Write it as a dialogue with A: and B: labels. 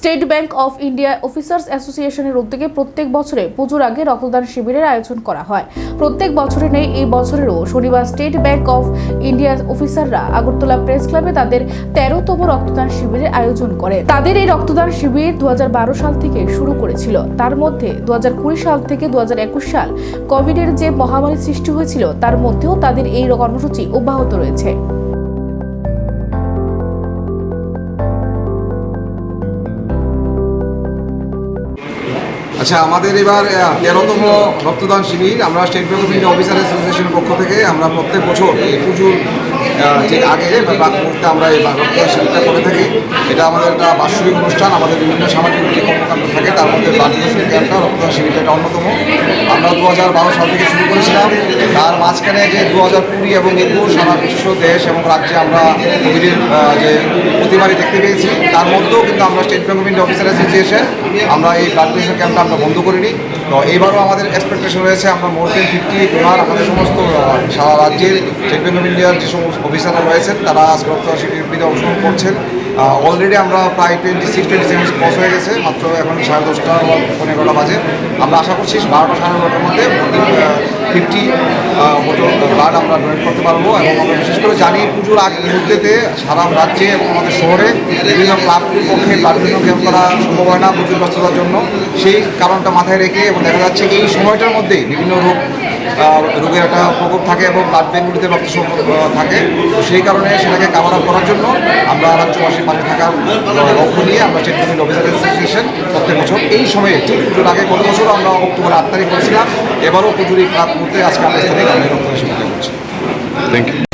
A: State bank of India officers অ্যাসোসিয়েশনের উদ্যোগে প্রত্যেক বছরে পুজোর আগে রক্তদান শিবিরের আয়োজন করা হয়। প্রত্যেক বছরে নেই এই বছরেরও শনিবার স্টেট ব্যাংক অফ ইন্ডিয়া অফিসাররা আগরতলা প্রেস ক্লাবে তাদের 13তম রক্তদান শিবিরের আয়োজন করে। তাদের এই রক্তদান শিবির 2012 সাল থেকে শুরু করেছিল। তার মধ্যে 2020 সাল থেকে 2021 সাল কোভিডের যে মহামারী সৃষ্টি হয়েছিল তার মধ্যেও তাদের এই কর্মসূচি অব্যাহত রয়েছে।
B: আচ্ছা, আমাদের এবার 13তম রক্তদান শিবির আমরা state bank of India officer অ্যাসোসিয়েশনের পক্ষ থেকে আমরা প্রত্যেক বছর এই পুজোর যে আগে বা মুহূর্তে আমরা এই রক্তদান শিবিরটা করে থাকি। এটা আমাদের একটা বার্ষিক অনুষ্ঠান। আমাদের বিভিন্ন সামাজিক যে কর্মকাণ্ড থাকে তার মধ্যে বার্ষিক ক্যাম্পটা রক্তদান শিবিরটা একটা অন্যতম। আমরা 2012 সাল থেকে শুরু করেছিলাম। তার মাঝখানে যে 2020 এবং 2021 সারা বিশ্ব দেশ এবং রাজ্যে আমরা কোভিডের যে প্রতিবারই দেখতে পেয়েছি, তার মধ্যেও কিন্তু আমরা state bank of India officer association আমরা এই ব্লাড ডোনেশন ক্যাম্পটা আমরা বন্ধ করিনি। তো এইবারও আমাদের এক্সপেকটেশন রয়েছে আমরা মোর দেন 50 ডোনার আমাদের সমস্ত সারা রাজ্যের স্টেট ব্যাংক অফ ইন্ডিয়ার যে সমস্ত অফিসাররা রয়েছেন তারা আজকে রক্তদান শিবিরে অংশগ্রহণ করছেন। অলরেডি আমরা প্রায় 26-27 ক্রস হয়ে গেছে, মাত্র এখন 10:30 11:15 বাজে। আমরা আশা করছি 12টা 12:30টার মধ্যে 50 বোতল ব্লাড আমরা ডোনেট করতে পারবো। এবং আমরা বিশেষ করে জানি পুজোর আগে মুহূর্তেতে সারা রাজ্যে এবং আমাদের শহরে বিভিন্ন ক্লাবগুলির পক্ষে ব্লাড ডোনেশন ক্যাম্প করা সম্ভব হয় না পুজোর ব্যস্ততার জন্য। সেই কারণটা মাথায় রেখে এবং দেখা যাচ্ছে এই সময়টার মধ্যেই বিভিন্ন রোগের একটা প্রকোপ থাকে এবং ব্লাড ব্যাঙ্কগুলিতে রক্ত সংকট থাকে। তো সেই কারণে সেটাকে কাভার আপ করার জন্য আমরা রাজ্যবাসীর পাশে থাকার লক্ষ্য নিয়ে আমরা স্টেট ব্যাংক অফিসার অ্যাসোসিয়েশন প্রত্যেক বছর এই সময়ে ঠিক পুজোর আগে গত বছর আমরা অক্টোবর 8 তারিখ করেছিলাম। এবারও পুজোর এই ক্লাব মুহূর্তে আজকে আমরা স্থানীয় রক্তদান শিবির করছি।
C: Thank you.